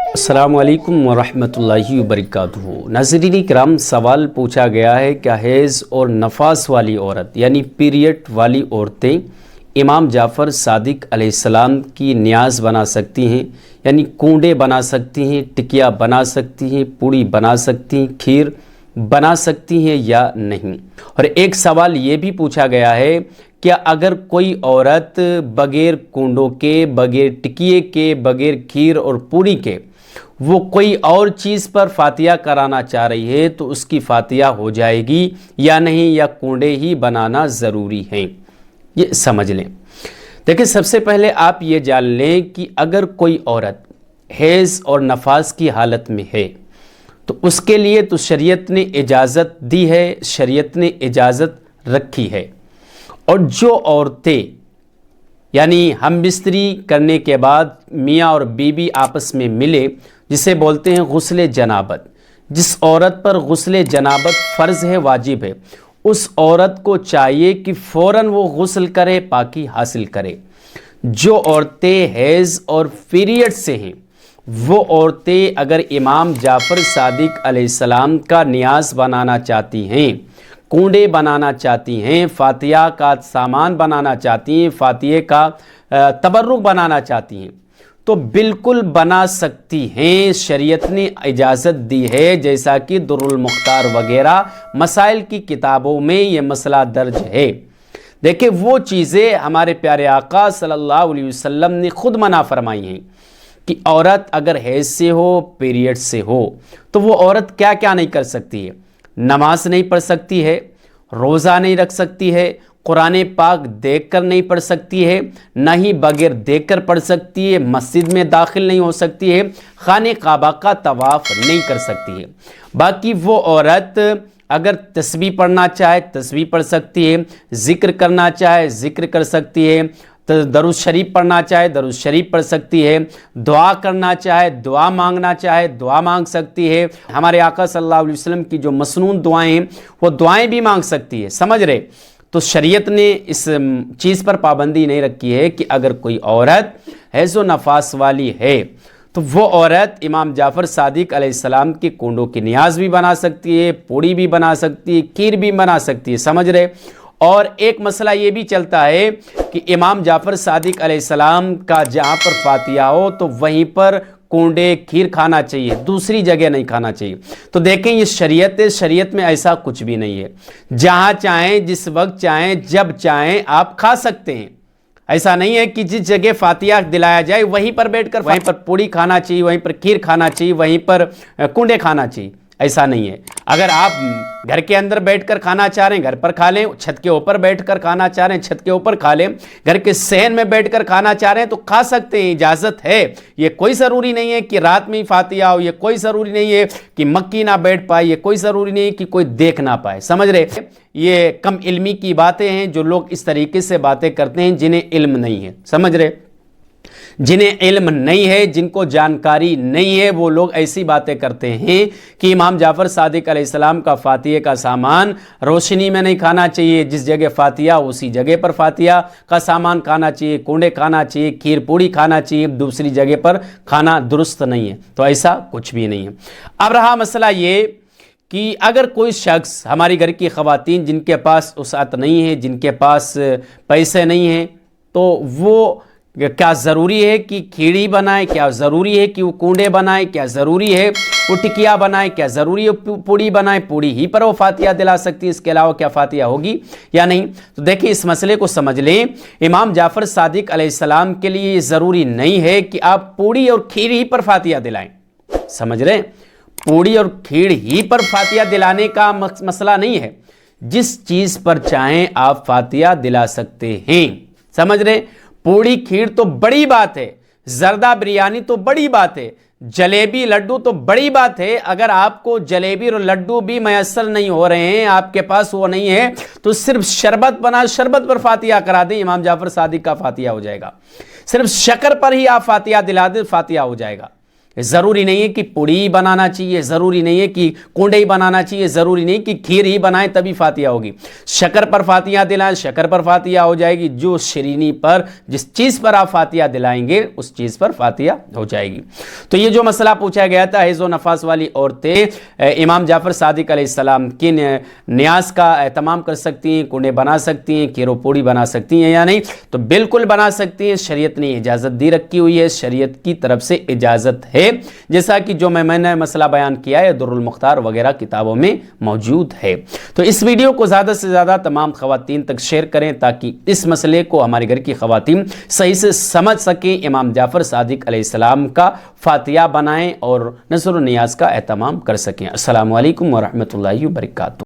السلام علیکم ورحمۃ اللہ وبرکاتہ۔ ناظرین کرام، سوال پوچھا گیا ہے کیا حیض اور نفاس والی عورت یعنی پیریڈ والی عورتیں امام جعفر صادق علیہ السلام کی نیاز بنا سکتی ہیں، یعنی کونڈے بنا سکتی ہیں، ٹکیا بنا سکتی ہیں، پوڑی بنا سکتی ہیں، کھیر بنا سکتی ہیں یا نہیں؟ اور ایک سوال یہ بھی پوچھا گیا ہے کیا اگر کوئی عورت بغیر کونڈوں کے، بغیر ٹکیے کے، بغیر کھیر اور پوڑی کے وہ کوئی اور چیز پر فاتحہ کرانا چاہ رہی ہے تو اس کی فاتحہ ہو جائے گی یا نہیں، یا کونڈے ہی بنانا ضروری ہیں؟ یہ سمجھ لیں۔ دیکھیں، سب سے پہلے آپ یہ جان لیں کہ اگر کوئی عورت حیض اور نفاس کی حالت میں ہے تو اس کے لیے تو شریعت نے اجازت دی ہے، شریعت نے اجازت رکھی ہے۔ اور جو عورتیں یعنی ہم بستری کرنے کے بعد میاں اور بیوی آپس میں ملے، جسے بولتے ہیں غسل جنابت، جس عورت پر غسل جنابت فرض ہے، واجب ہے، اس عورت کو چاہیے کہ فوراً وہ غسل کرے، پاکی حاصل کرے۔ جو عورتیں حیض اور پیریڈ سے ہیں وہ عورتیں اگر امام جعفر صادق علیہ السلام کا نیاز بنانا چاہتی ہیں، کونڈے بنانا چاہتی ہیں، فاتحہ کا سامان بنانا چاہتی ہیں، فاتحہ کا تبرک بنانا چاہتی ہیں تو بالکل بنا سکتی ہیں۔ شریعت نے اجازت دی ہے، جیسا کہ در المختار وغیرہ مسائل کی کتابوں میں یہ مسئلہ درج ہے۔ دیکھیں، وہ چیزیں ہمارے پیارے آقا صلی اللہ علیہ وسلم نے خود منع فرمائی ہیں کہ عورت اگر حیض سے ہو، پیریڈ سے ہو تو وہ عورت کیا کیا نہیں کر سکتی ہے۔ نماز نہیں پڑھ سکتی ہے، روزہ نہیں رکھ سکتی ہے، قرآن پاک دیکھ کر نہیں پڑھ سکتی ہے، نہ ہی بغیر دیکھ کر پڑھ سکتی ہے، مسجد میں داخل نہیں ہو سکتی ہے، خانہ کعبہ کا طواف نہیں کر سکتی ہے۔ باقی وہ عورت اگر تسبیح پڑھنا چاہے تسبیح پڑھ سکتی ہے، ذکر کرنا چاہے ذکر کر سکتی ہے، درود شریف پڑھنا چاہے درود شریف پڑھ سکتی ہے، دعا کرنا چاہے دعا مانگنا چاہے دعا مانگ سکتی ہے۔ ہمارے آقا صلی اللہ علیہ وسلم کی جو مسنون دعائیں ہیں وہ دعائیں بھی مانگ سکتی ہے، سمجھ رہے؟ تو شریعت نے اس چیز پر پابندی نہیں رکھی ہے کہ اگر کوئی عورت حیض و نفاس والی ہے تو وہ عورت امام جعفر صادق علیہ السلام کے کونڈوں کی نیاز بھی بنا سکتی ہے، پوڑی بھی بنا سکتی ہے، کھیر بھی بنا سکتی ہے، سمجھ رہے؟ اور ایک مسئلہ یہ بھی چلتا ہے کہ امام جعفر صادق علیہ السلام کا جہاں پر فاتحہ ہو تو وہیں پر کونڈے کھیر کھانا چاہیے، دوسری جگہ نہیں کھانا چاہیے۔ تو دیکھیں، یہ شریعت ہے، شریعت میں ایسا کچھ بھی نہیں ہے، جہاں چاہیں جس وقت چاہیں جب چاہیں آپ کھا سکتے ہیں۔ ایسا نہیں ہے کہ جس جگہ فاتحہ دلایا جائے وہیں پر بیٹھ کر وہیں پر پوڑی کھانا چاہیے، وہیں پر کھیر کھانا چاہیے، وہیں پر کونڈے کھانا چاہیے، ایسا نہیں ہے۔ اگر آپ گھر کے اندر بیٹھ کر کھانا چاہ رہے ہیں گھر پر کھا لیں، چھت کے اوپر بیٹھ کر کھانا چاہ رہے ہیں چھت کے اوپر کھا لیں، گھر کے صحن میں بیٹھ کر کھانا چاہ رہے ہیں تو کھا سکتے ہیں، اجازت ہے۔ یہ کوئی ضروری نہیں ہے کہ رات میں ہی فاتحہ ہو، یہ کوئی ضروری نہیں ہے کہ مکی نہ بیٹھ پائے، یہ کوئی ضروری نہیں ہے کہ کوئی دیکھ نہ پائے، سمجھ رہے؟ یہ کم علمی کی باتیں ہیں، جو لوگ اس طریقے سے باتیں کرتے ہیں جنہیں علم نہیں ہے، سمجھ رہے؟ جنہیں علم نہیں ہے، جن کو جانکاری نہیں ہے، وہ لوگ ایسی باتیں کرتے ہیں کہ امام جعفر صادق علیہ السلام کا فاتحہ کا سامان روشنی میں نہیں کھانا چاہیے، جس جگہ فاتحہ اسی جگہ پر فاتحہ کا سامان کھانا چاہیے، کونڈے کھانا چاہیے، کھیر پوڑی کھانا چاہیے، دوسری جگہ پر کھانا درست نہیں ہے۔ تو ایسا کچھ بھی نہیں ہے۔ اب رہا مسئلہ یہ کہ اگر کوئی شخص، ہماری گھر کی خواتین جن کے پاس وسعت نہیں ہے، جن کے پاس پیسے نہیں ہیں، تو وہ کیا ضروری ہے کہ کھیڑی بنائے؟ کیا ضروری ہے کہ وہ کونڈے بنائے؟ کیا ضروری ہے وہ ٹکیا بنائے؟ کیا ضروری ہے پوڑی بنائے؟ پوڑی ہی پر وہ فاتحہ دلا سکتی ہے، اس کے علاوہ کیا فاتحہ ہوگی یا نہیں؟ تو دیکھیں، اس مسئلے کو سمجھ لیں، امام جعفر صادق علیہ السلام کے لیے یہ ضروری نہیں ہے کہ آپ پوڑی اور کھیر ہی پر فاتحہ دلائیں، سمجھ رہے؟ پوڑی اور کھیر ہی پر فاتحہ دلانے کا مسئلہ نہیں ہے، جس چیز پر چاہیں آپ فاتحہ دلا سکتے ہیں، سمجھ رہے؟ پوڑی کھیر تو بڑی بات ہے، زردہ بریانی تو بڑی بات ہے، جلیبی لڈو تو بڑی بات ہے۔ اگر آپ کو جلیبی اور لڈو بھی میسر نہیں ہو رہے ہیں، آپ کے پاس وہ نہیں ہے، تو صرف شربت بنا، شربت پر فاتحہ کرا دیں، امام جعفر صادق کا فاتحہ ہو جائے گا۔ صرف شکر پر ہی آپ فاتحہ دلا دیں، فاتحہ ہو جائے گا۔ ضروری نہیں ہے کہ پوڑی ہی بنانا چاہیے، ضروری نہیں ہے کہ کونڈے ہی بنانا چاہیے، ضروری نہیں کہ کھیر ہی بنائیں تبھی فاتحہ ہوگی۔ شکر پر فاتحہ دلائیں، شکر پر فاتحہ ہو جائے گی، جو شیرینی پر جس چیز پر آپ فاتحہ دلائیں گے اس چیز پر فاتحہ ہو جائے گی۔ تو یہ جو مسئلہ پوچھا گیا تھا، حیض و نفاس والی عورتیں امام جعفر صادق علیہ السلام کی نیاز کا اہتمام کر سکتی ہیں، کنڈے بنا سکتی ہیں، کھیر و پوڑی بنا سکتی ہیں یا نہیں؟ تو بالکل بنا سکتی ہیں، شریعت نے اجازت دی رکھی ہوئی ہے، شریعت کی طرف سے اجازت ہے، جیسا کہ جو میں نے مسئلہ بیان کیا ہے در المختار وغیرہ کتابوں میں موجود ہے۔ تو اس ویڈیو کو زیادہ سے زیادہ تمام خواتین تک شیئر کریں تاکہ اس مسئلے کو ہمارے گھر کی خواتین صحیح سے سمجھ سکیں، امام جعفر صادق علیہ السلام کا فاتحہ بنائیں اور نذر و نیاز کا اہتمام کر سکیں۔ السلام علیکم ورحمۃ اللہ وبرکاتہ۔